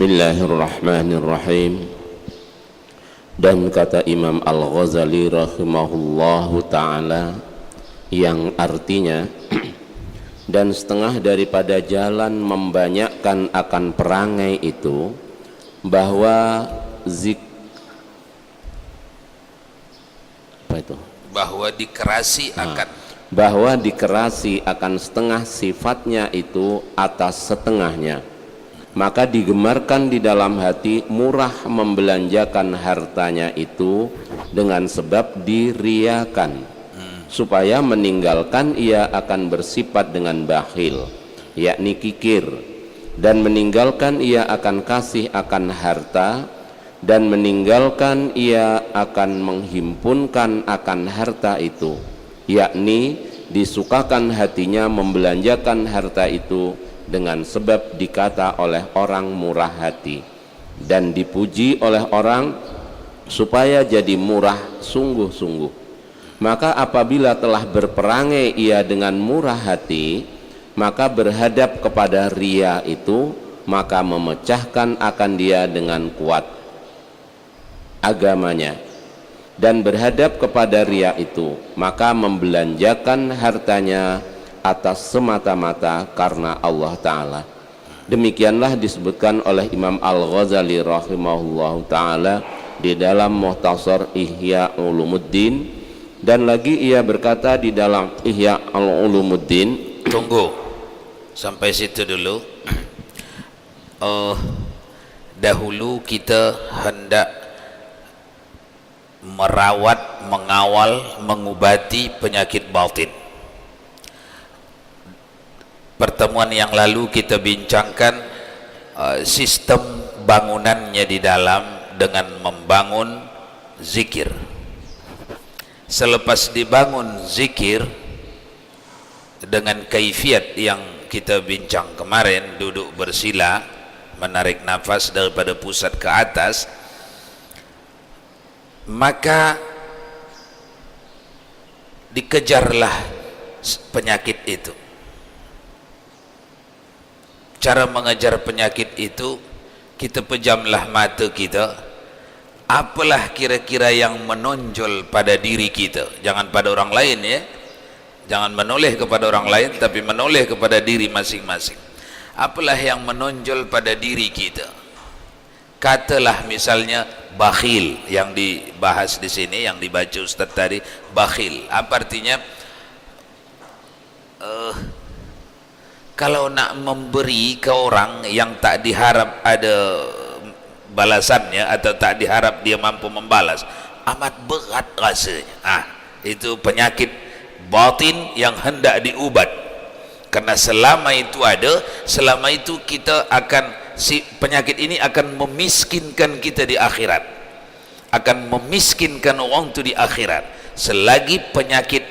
Bismillahirrahmanirrahim. Dan kata Imam Al-Ghazali rahimahullahu ta'ala, yang artinya dan setengah daripada jalan membanyakkan akan perangai itu bahwa dikerasi akan setengah sifatnya itu atas setengahnya, maka digemarkan di dalam hati murah membelanjakan hartanya itu dengan sebab diriakan, supaya meninggalkan ia akan bersifat dengan bakhil, yakni kikir, dan meninggalkan ia akan kasih akan harta, dan meninggalkan ia akan menghimpunkan akan harta itu, yakni disukakan hatinya membelanjakan harta itu dengan sebab dikata oleh orang murah hati, dan dipuji oleh orang supaya jadi murah sungguh-sungguh. Maka apabila telah berperangai ia dengan murah hati, maka berhadap kepada ria itu, maka memecahkan akan dia dengan kuat agamanya, dan berhadap kepada ria itu, maka membelanjakan hartanya atas semata-mata karena Allah Ta'ala. Demikianlah disebutkan oleh Imam Al-Ghazali rahimahullahu ta'ala di dalam Mukhtasar Ihya Ulumuddin, dan lagi ia berkata di dalam Ihya Ulumuddin. Tunggu sampai situ dulu. Dahulu kita hendak merawat, mengawal, mengobati penyakit batin. Pertemuan yang lalu kita bincangkan sistem bangunannya di dalam dengan membangun zikir. Selepas dibangun zikir dengan kaifiat yang kita bincang kemarin, duduk bersila, menarik nafas daripada pusat ke atas, maka dikejarlah penyakit itu. Cara mengejar penyakit itu, kita pejamlah mata kita. Apalah kira-kira yang menonjol pada diri kita, jangan pada orang lain ya, jangan menoleh kepada orang lain, tapi menoleh kepada diri masing-masing. Apalah yang menonjol pada diri kita? Katalah misalnya bakhil, yang dibahas di sini, yang dibaca Ustaz tadi, bakhil. Apa artinya? Kalau nak memberi ke orang yang tak diharap ada balasannya, atau tak diharap dia mampu membalas, amat berat rasanya. Itu penyakit batin yang hendak diubat. Karena selama itu ada, selama itu kita akan, si penyakit ini akan memiskinkan kita di akhirat, akan memiskinkan orang itu di akhirat, selagi penyakit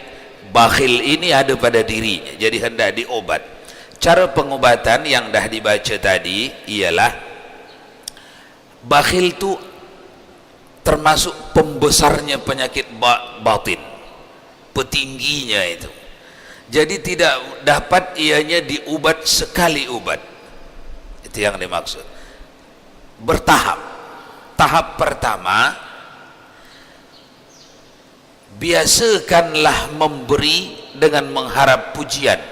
bakhil ini ada pada dirinya. Jadi hendak diobat. Cara pengobatan yang dah dibaca tadi ialah, bakhil itu termasuk pembesarnya penyakit batin, petingginya itu. Jadi tidak dapat ianya diubat sekali ubat. Itu yang dimaksud. Bertahap. Tahap pertama, biasakanlah memberi dengan mengharap pujian.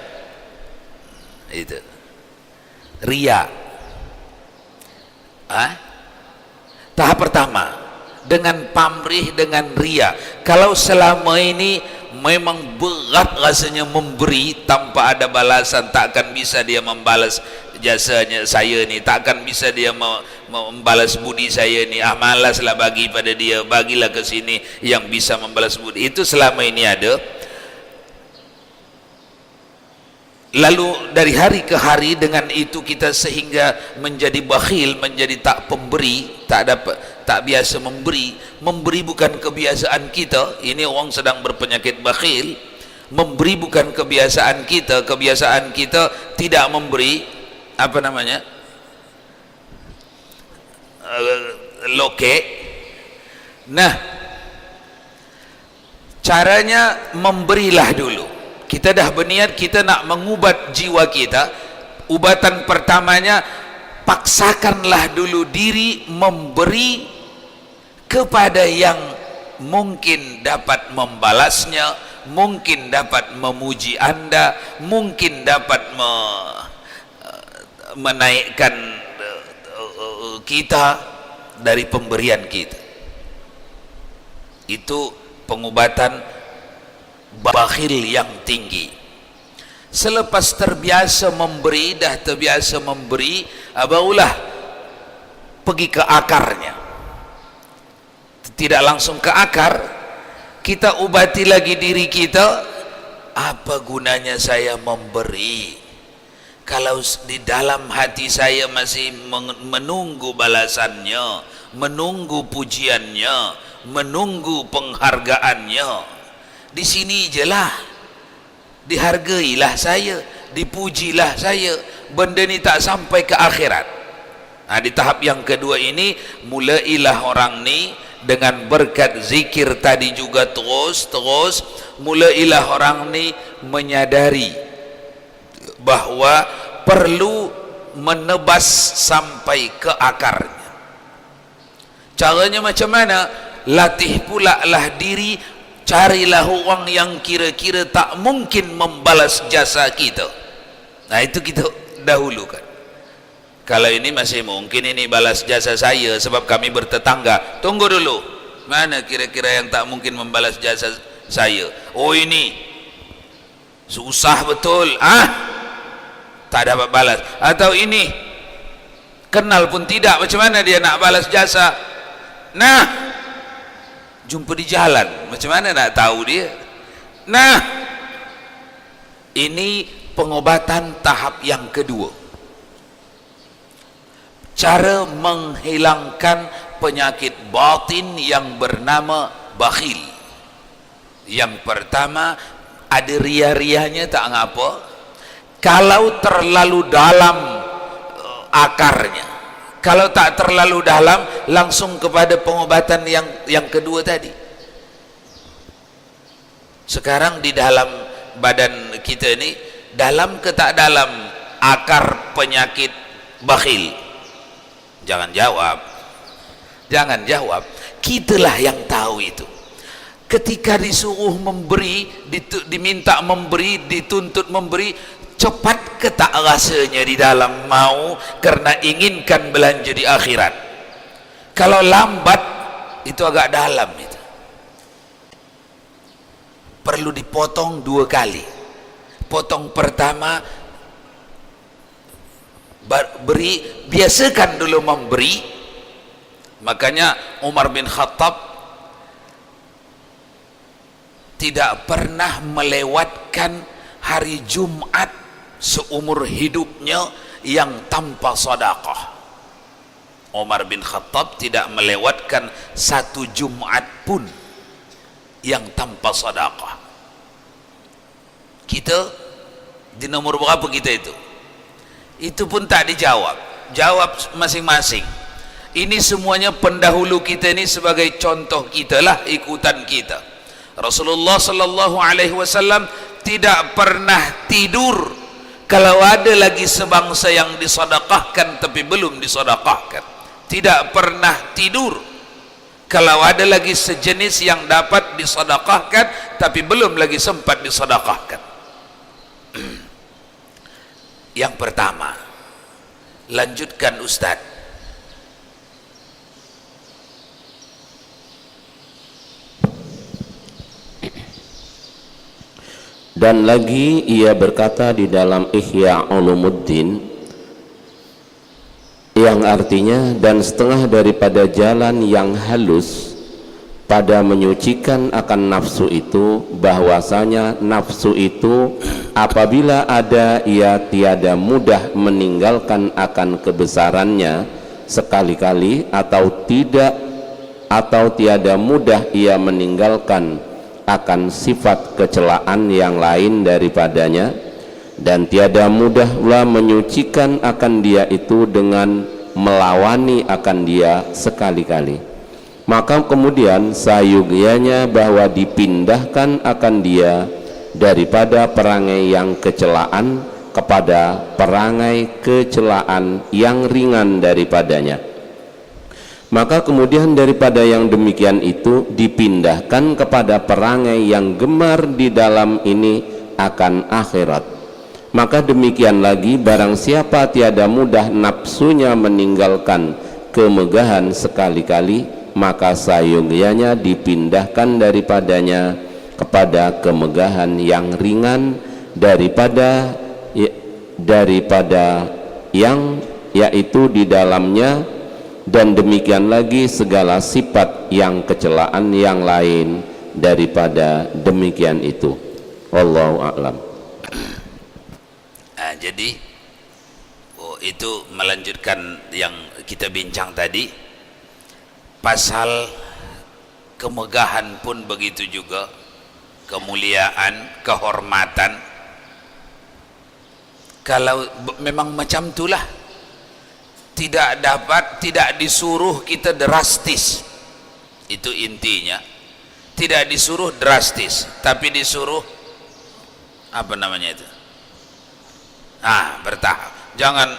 Itu ria. Tahap pertama, dengan pamrih, dengan ria. Kalau selama ini memang berat rasanya memberi tanpa ada balasan, takkan bisa dia membalas jasanya saya ni, takkan bisa dia membalas budi saya ni, malaslah bagi pada dia, bagilah ke sini yang bisa membalas budi. Itu selama ini ada. Lalu dari hari ke hari dengan itu kita sehingga menjadi bakhil, menjadi tak pemberi, tak dapat, tak biasa memberi. Memberi bukan kebiasaan kita. Ini orang sedang berpenyakit bakhil. Memberi bukan kebiasaan kita. Kebiasaan kita tidak memberi, apa namanya, loke. Nah, caranya memberilah dulu. Kita dah berniat kita nak mengubat jiwa kita. Ubatan pertamanya paksakanlah dulu diri memberi kepada yang mungkin dapat membalasnya, mungkin dapat memuji Anda, mungkin dapat menaikkan kita dari pemberian kita. Itu pengobatan bakhil yang tinggi. Selepas terbiasa memberi, dah terbiasa memberi, barulah pergi ke akarnya. Tidak langsung ke akar, kita obati lagi diri kita. Apa gunanya saya memberi kalau di dalam hati saya masih menunggu balasannya, menunggu pujiannya, menunggu penghargaannya. Di sini jelah dihargailah saya, dipujilah saya, benda ni tak sampai ke akhirat. Nah, di tahap yang kedua ini mulailah orang ni dengan berkat zikir tadi juga terus mulailah orang ni menyadari bahwa perlu menebas sampai ke akarnya. Caranya macam mana? Latih pula lah diri, carilah orang yang kira-kira tak mungkin membalas jasa kita. Nah, itu kita dahulukan. Kalau ini masih mungkin ini balas jasa saya sebab kami bertetangga, tunggu dulu, mana kira-kira yang tak mungkin membalas jasa saya? Oh, ini susah betul, tak dapat balas. Atau ini kenal pun tidak, macam mana dia nak balas jasa? Nah, jumpa di jalan, macam mana nak tahu dia? Nah, ini pengobatan tahap yang kedua, cara menghilangkan penyakit batin yang bernama bakhil. Yang pertama, ada ria-rianya tak ngapa, kalau terlalu dalam akarnya. Kalau tak terlalu dalam, langsung kepada pengobatan yang kedua tadi. Sekarang di dalam badan kita ini, dalam ke tak dalam akar penyakit bakhil? Jangan jawab, jangan jawab. Kitalah yang tahu itu. Ketika disuruh memberi, diminta memberi, dituntut memberi, cepat ke tak rasanya di dalam mau karena inginkan belanja di akhirat. Kalau lambat, itu agak dalam itu. Perlu dipotong dua kali. Potong pertama, beri, biasakan dulu memberi. Makanya Umar bin Khattab tidak pernah melewatkan hari Jumat seumur hidupnya yang tanpa sedekah. Umar bin Khattab tidak melewatkan satu Jumat pun yang tanpa sedekah. Kita di nomor berapa kita itu? Itu pun tak dijawab. Jawab masing-masing. Ini semuanya pendahulu kita ini sebagai contoh kita lah, ikutan kita. Rasulullah sallallahu alaihi wasallam tidak pernah tidur kalau ada lagi sebangsa yang disedekahkan tapi belum disedekahkan. Tidak pernah tidur kalau ada lagi sejenis yang dapat disedekahkan tapi belum lagi sempat disedekahkan. Yang pertama, lanjutkan Ustaz. Dan lagi ia berkata di dalam Ihya Ulumuddin, yang artinya, dan setengah daripada jalan yang halus pada menyucikan akan nafsu itu, bahwasanya nafsu itu apabila ada, ia tiada mudah meninggalkan akan kebesarannya sekali-kali, atau tidak, atau tiada mudah ia meninggalkan akan sifat kecelaan yang lain daripadanya, dan tiada mudah pula menyucikan akan dia itu dengan melawani akan dia sekali-kali. Maka kemudian sayugianya bahwa dipindahkan akan dia daripada perangai yang kecelaan kepada perangai kecelaan yang ringan daripadanya. Maka kemudian daripada yang demikian itu dipindahkan kepada perangai yang gemar di dalam ini akan akhirat. Maka demikian lagi, barang siapa tiada mudah nafsunya meninggalkan kemegahan sekali-kali, maka sayugyanya dipindahkan daripadanya kepada kemegahan yang ringan daripada yang yaitu di dalamnya, dan demikian lagi segala sifat yang kecelaan yang lain daripada demikian itu. Wallahu a'lam. Jadi itu melanjutkan yang kita bincang tadi, pasal kemegahan pun begitu juga, kemuliaan, kehormatan. Kalau memang macam itulah, tidak disuruh kita drastis, itu intinya. Tidak disuruh drastis, tapi disuruh apa namanya itu, bertahap. Jangan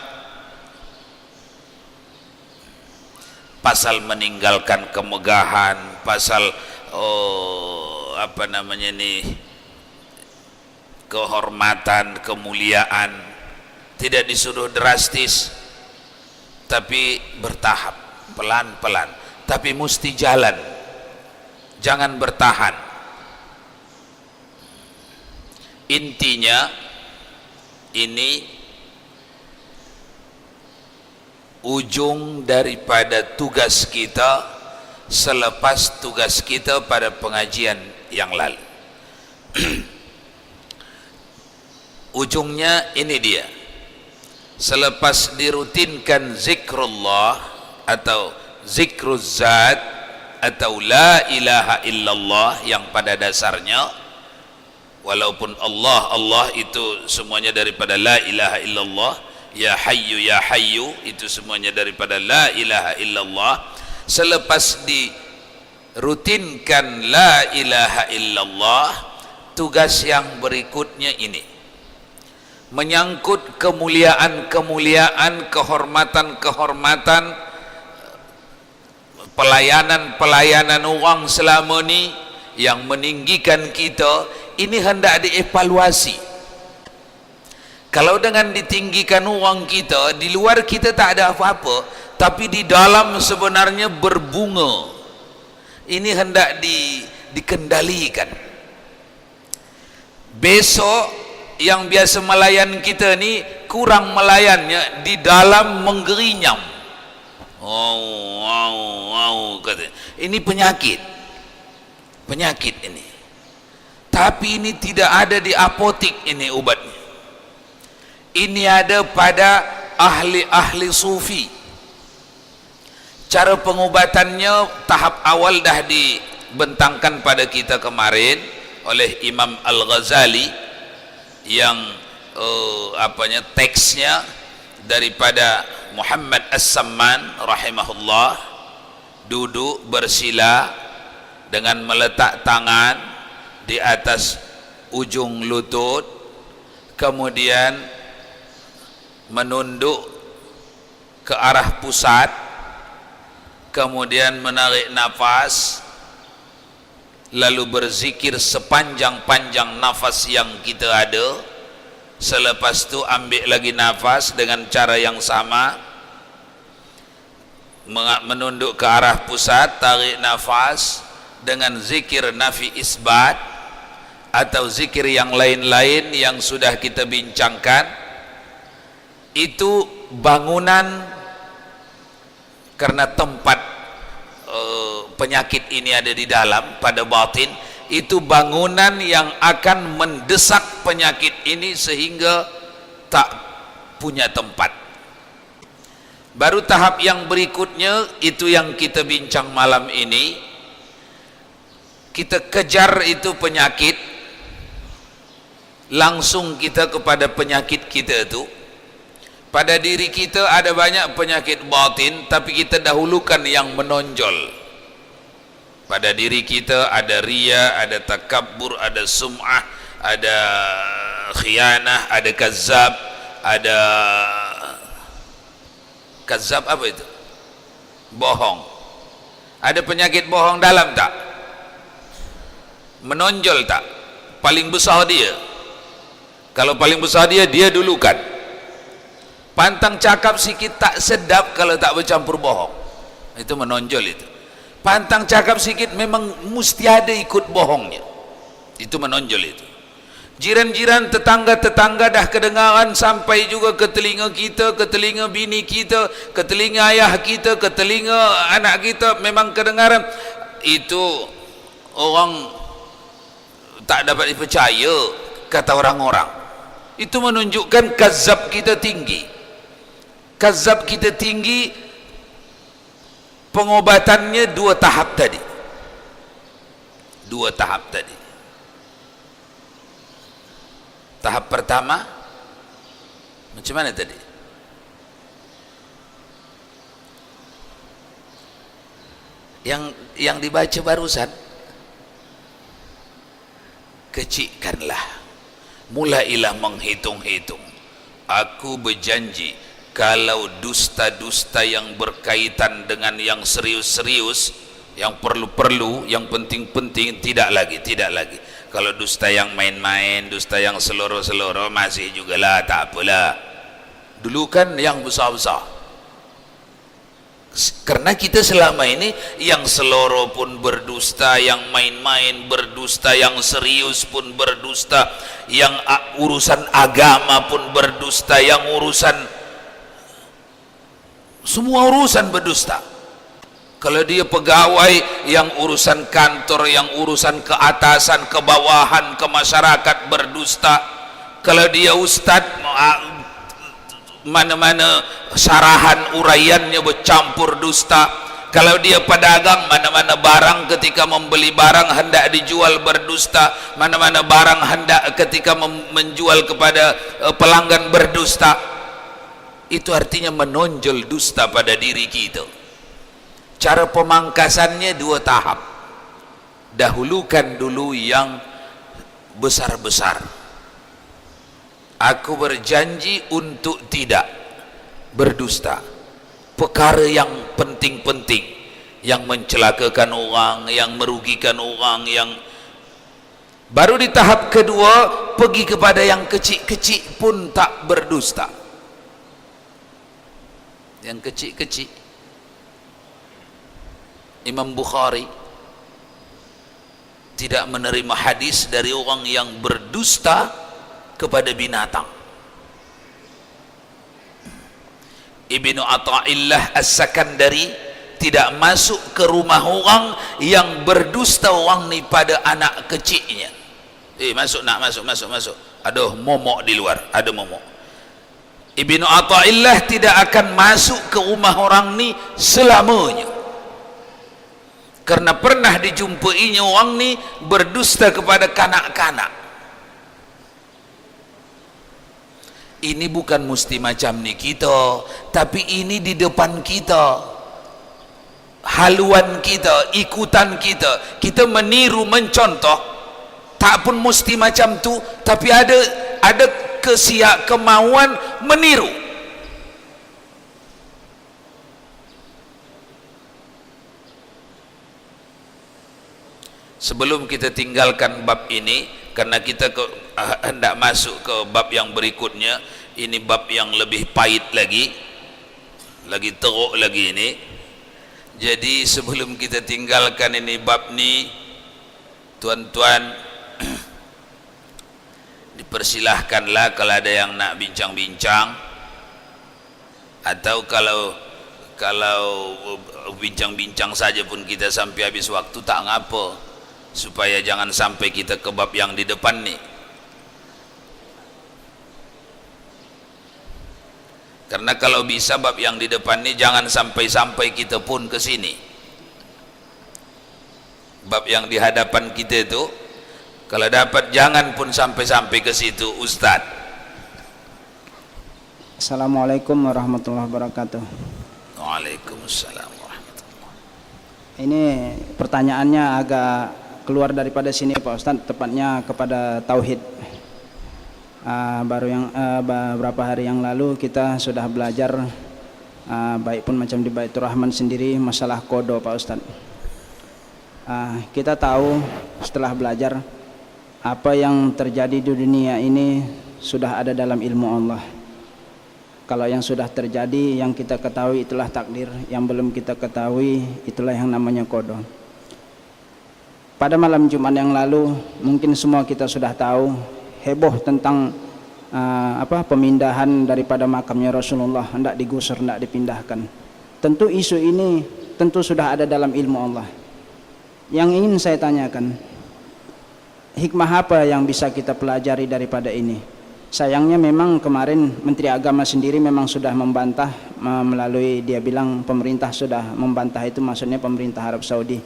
pasal meninggalkan kemegahan, pasal apa namanya ini, kehormatan, kemuliaan, tidak disuruh drastis, tapi bertahap, pelan-pelan, tapi mesti jalan, jangan bertahan. Intinya ini ujung daripada tugas kita selepas tugas kita pada pengajian yang lalu. Ujungnya ini dia, selepas dirutinkan zikrullah atau zikruz zat atau la ilaha illallah, yang pada dasarnya walaupun Allah itu semuanya daripada la ilaha illallah, ya hayyu itu semuanya daripada la ilaha illallah. Selepas dirutinkan la ilaha illallah, tugas yang berikutnya ini menyangkut kemuliaan-kemuliaan, kehormatan-kehormatan, pelayanan-pelayanan orang selama ini yang meninggikan kita. Ini hendak dievaluasi. Kalau dengan ditinggikan orang kita, di luar kita tak ada apa-apa, tapi di dalam sebenarnya berbunga. Ini hendak dikendalikan. Besok yang biasa melayan kita ni kurang melayannya, di dalam menggerinyam. Kata. Ini penyakit ini. Tapi ini tidak ada di apotik ini ubatnya. Ini ada pada ahli-ahli sufi. Cara pengobatannya tahap awal dah dibentangkan pada kita kemarin oleh Imam Al-Ghazali, yang teksnya daripada Muhammad As-Samman rahimahullah. Duduk bersila dengan meletak tangan di atas ujung lutut, kemudian menunduk ke arah pusat, kemudian menarik nafas, lalu berzikir sepanjang-panjang nafas yang kita ada. Selepas itu ambil lagi nafas dengan cara yang sama, menunduk ke arah pusat, tarik nafas dengan zikir nafi isbat atau zikir yang lain-lain yang sudah kita bincangkan. Itu bangunan, karena tempat penyakit ini ada di dalam pada batin, itu bangunan yang akan mendesak penyakit ini sehingga tak punya tempat. Baru tahap yang berikutnya, itu yang kita bincang malam ini. Kita kejar itu penyakit, langsung kita kepada penyakit kita itu. Pada diri kita ada banyak penyakit batin, tapi kita dahulukan yang menonjol. Pada diri kita ada riya, ada takabbur, ada sum'ah, ada khianah, ada kazzab, ada kazzab apa itu? Bohong. Ada penyakit bohong dalam tak? Menonjol tak? Paling besar dia. Kalau paling besar dia dulukan. Pantang cakap sikit tak sedap kalau tak bercampur bohong. Itu menonjol itu. Pantang cakap sikit memang mesti ada ikut bohongnya. Itu menonjol itu. Jiran-jiran, tetangga-tetangga dah kedengaran sampai juga ke telinga kita, ke telinga bini kita, ke telinga ayah kita, ke telinga anak kita, memang kedengaran. Itu orang tak dapat dipercaya, kata orang-orang. Itu menunjukkan kazzab kita tinggi. Kazzab kita tinggi, pengobatannya 2 tahap tadi. 2 tahap tadi. Tahap pertama macam mana tadi? Yang dibaca barusan, kecikkanlah, mulailah menghitung-hitung. Aku berjanji kalau dusta-dusta yang berkaitan dengan yang serius-serius, yang perlu-perlu, yang penting-penting, tidak lagi. Kalau dusta yang main-main, dusta yang seloro-seloro, masih jugalah, tak apalah. Dulu kan yang besar-besar. Karena kita selama ini yang seloro pun berdusta, yang main-main berdusta, yang serius pun berdusta, yang urusan agama pun berdusta, yang urusan, semua urusan berdusta. Kalau dia pegawai, yang urusan kantor, yang urusan keatasan, kebawahan, ke masyarakat berdusta. Kalau dia ustaz, mana-mana syarahan uraiannya bercampur dusta. Kalau dia pedagang, mana-mana barang ketika membeli barang hendak dijual berdusta, mana-mana barang hendak ketika menjual kepada pelanggan berdusta. Itu artinya menonjol dusta pada diri kita. Cara pemangkasannya 2 tahap. Dahulukan dulu yang besar-besar. Aku berjanji untuk tidak berdusta. Perkara yang penting-penting, yang mencelakakan orang, yang merugikan orang, yang baru di tahap kedua pergi kepada yang kecil-kecil pun tak berdusta. Yang kecil-kecil. Imam Bukhari tidak menerima hadis dari orang yang berdusta kepada binatang. Ibnu Athaillah As-Sakandari tidak masuk ke rumah orang yang berdusta orang ni pada anak kecilnya. Masuk. Aduh, momok di luar, ada momok. Ibnu Athaillah tidak akan masuk ke rumah orang ni selamanya. Karena pernah dijumpainya orang ni berdusta kepada kanak-kanak. Ini bukan mesti macam ni kita, tapi ini di depan kita, haluan kita, ikutan kita. Kita meniru, mencontoh. Tak pun mesti macam tu, tapi ada kemauan meniru. Sebelum kita tinggalkan bab ini, karena kita hendak masuk ke bab yang berikutnya, ini bab yang lebih pahit lagi teruk lagi ini. Jadi sebelum kita tinggalkan ini bab ni, tuan-tuan, dipersilahkanlah kalau ada yang nak bincang-bincang, atau kalau bincang-bincang saja pun kita sampai habis waktu tak ngapa, supaya jangan sampai kita ke bab yang di depan ni. Karena kalau bisa bab yang di depan ni jangan sampai kita pun ke sini. Bab yang di hadapan kita itu kalau dapat jangan pun sampai ke situ, Ustaz. Assalamualaikum warahmatullahi wabarakatuh. Waalaikumsalam warahmatullahi wabarakatuh. Ini pertanyaannya agak keluar daripada sini Pak Ustaz, tepatnya kepada tauhid. Beberapa hari yang lalu kita sudah belajar baik pun macam di Baitur Rahman sendiri masalah kodo, Pak Ustadz. Kita tahu setelah belajar apa yang terjadi di dunia ini sudah ada dalam ilmu Allah. Kalau yang sudah terjadi, yang kita ketahui itulah takdir, yang belum kita ketahui itulah yang namanya kodo. Pada malam Jumat yang lalu mungkin semua kita sudah tahu heboh tentang pemindahan daripada makamnya Rasulullah, hendak digusur, hendak dipindahkan. Tentu isu ini tentu sudah ada dalam ilmu Allah. Yang ingin saya tanyakan, hikmah apa yang bisa kita pelajari daripada ini? Sayangnya memang kemarin Menteri Agama sendiri memang sudah membantah, melalui dia bilang pemerintah sudah membantah, itu maksudnya pemerintah Arab Saudi.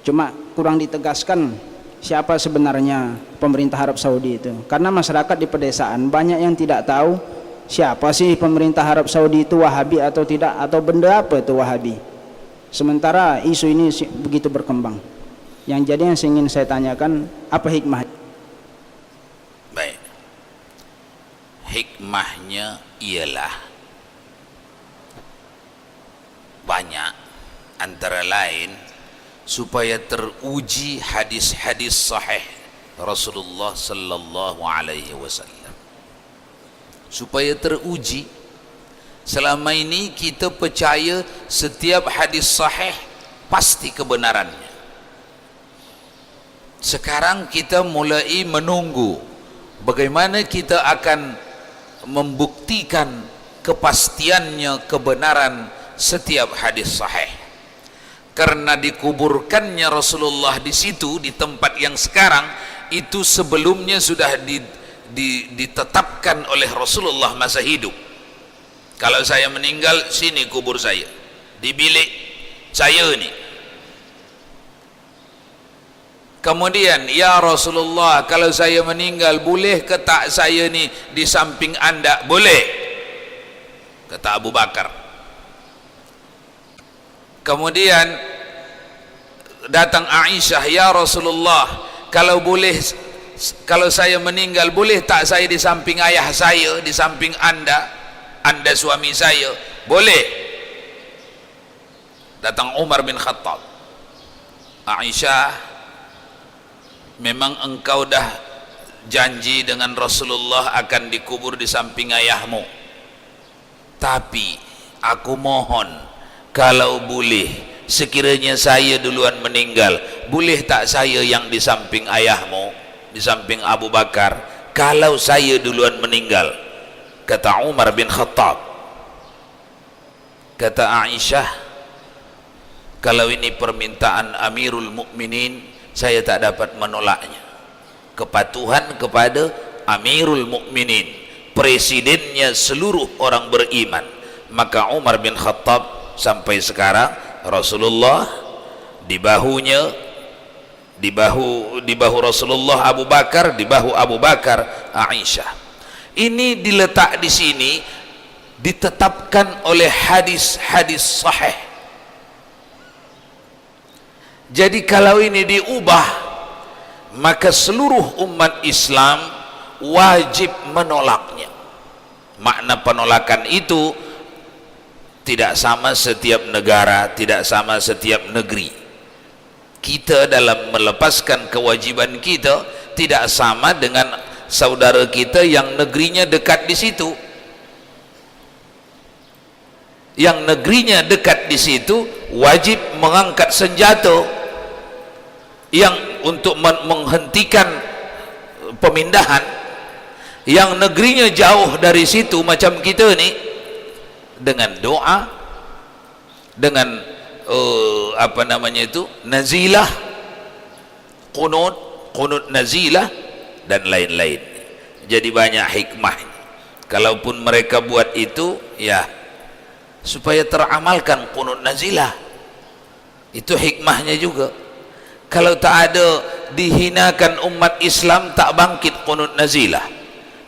Cuma kurang ditegaskan siapa sebenarnya pemerintah Arab Saudi itu, karena masyarakat di pedesaan banyak yang tidak tahu siapa sih pemerintah Arab Saudi itu, Wahabi atau tidak, atau benda apa itu Wahabi. Sementara isu ini begitu berkembang. Yang jadi yang ingin saya tanyakan, apa hikmah? Baik, hikmahnya ialah banyak, antara lain supaya teruji hadis-hadis sahih Rasulullah sallallahu alaihi wasallam, supaya teruji. Selama ini kita percaya setiap hadis sahih pasti kebenarannya. Sekarang kita mulai menunggu bagaimana kita akan membuktikan kepastiannya kebenaran setiap hadis sahih. Karena dikuburkannya Rasulullah di situ, di tempat yang sekarang itu sebelumnya sudah ditetapkan oleh Rasulullah masa hidup. Kalau saya meninggal, sini kubur saya, di bilik saya ini. Kemudian, ya Rasulullah, kalau saya meninggal, boleh ke tak saya ni di samping anda? Boleh, kata Abu Bakar. Kemudian datang Aisyah, ya Rasulullah, kalau boleh, kalau saya meninggal, boleh tak saya di samping ayah saya, di samping anda suami saya? Boleh. Datang Umar bin Khattab, Aisyah, memang engkau dah janji dengan Rasulullah akan dikubur di samping ayahmu, tapi aku mohon, kalau boleh, sekiranya saya duluan meninggal, boleh tak saya yang di samping ayahmu, di samping Abu Bakar, kalau saya duluan meninggal? Kata Umar bin Khattab. Kata Aisyah, kalau ini permintaan Amirul Mukminin, saya tak dapat menolaknya. Kepatuhan kepada Amirul Mukminin, presidennya seluruh orang beriman. Maka Umar bin Khattab, sampai sekarang Rasulullah di bahunya, di bahu Rasulullah Abu Bakar, di bahu Abu Bakar Aisyah. Ini diletak di sini, ditetapkan oleh hadis-hadis sahih. Jadi kalau ini diubah, maka seluruh umat Islam wajib menolaknya. Makna penolakan itu tidak sama setiap negara, tidak sama setiap negeri. Kita dalam melepaskan kewajiban kita tidak sama dengan saudara kita yang negerinya dekat di situ. Yang negerinya dekat di situ wajib mengangkat senjata yang untuk menghentikan pemindahan. Yang negerinya jauh dari situ macam kita ni, dengan doa, dengan nazilah, qunut nazilah dan lain-lain. Jadi banyak hikmah. Kalaupun mereka buat itu, ya supaya teramalkan qunut nazilah. Itu hikmahnya juga. Kalau tak ada, dihinakan umat Islam, tak bangkit qunut nazilah.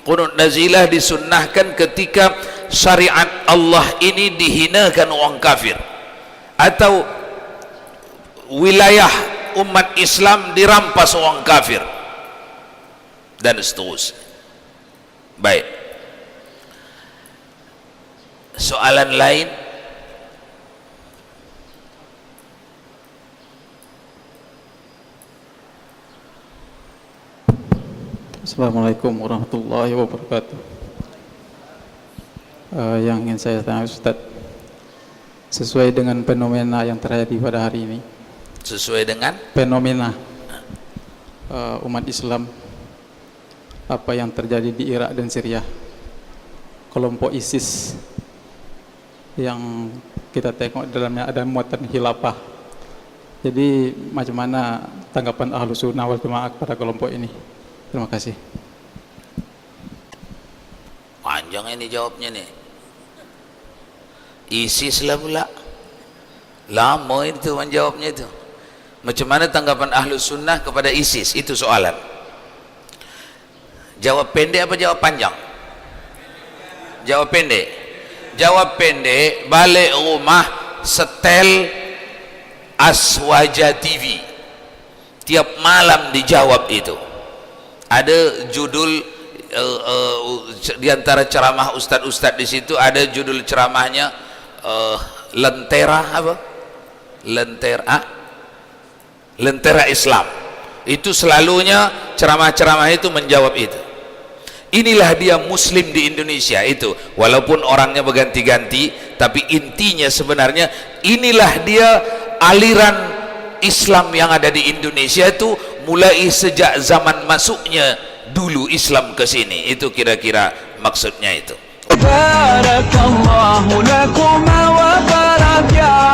Qunut nazilah disunnahkan ketika syariat Allah ini dihinakan orang kafir, atau wilayah umat Islam dirampas orang kafir, dan seterusnya. Baik, soalan lain. Assalamualaikum warahmatullahi wabarakatuh. Yang ingin saya tanya Ustaz, sesuai dengan fenomena yang terjadi pada hari ini, Sesuai dengan fenomena umat Islam, apa yang terjadi di Irak dan Syria, kelompok ISIS yang kita tengok dalamnya ada muatan khilafah. Jadi macam mana tanggapan Ahlus Sunnah wal Jamaah pada kelompok ini? Terima kasih. panjang ini jawabnya nih. ISIS lah pula, lama itu menjawabnya itu. Macam mana tanggapan Ahlus Sunnah kepada ISIS? Itu soalan. Jawab pendek apa jawab panjang? Jawab pendek. Jawab pendek, balik rumah setel Aswaja TV, tiap malam dijawab itu. Ada judul di antara ceramah ustadz-ustadz di situ ada judul ceramahnya Lentera apa? Lentera Islam. Itu selalunya ceramah-ceramah itu menjawab itu. Inilah dia Muslim di Indonesia itu, walaupun orangnya berganti-ganti, tapi intinya sebenarnya inilah dia aliran Islam yang ada di Indonesia itu mulai sejak zaman masuknya dulu Islam ke sini. Itu kira-kira maksudnya itu. Barakallahu lakum wa baraka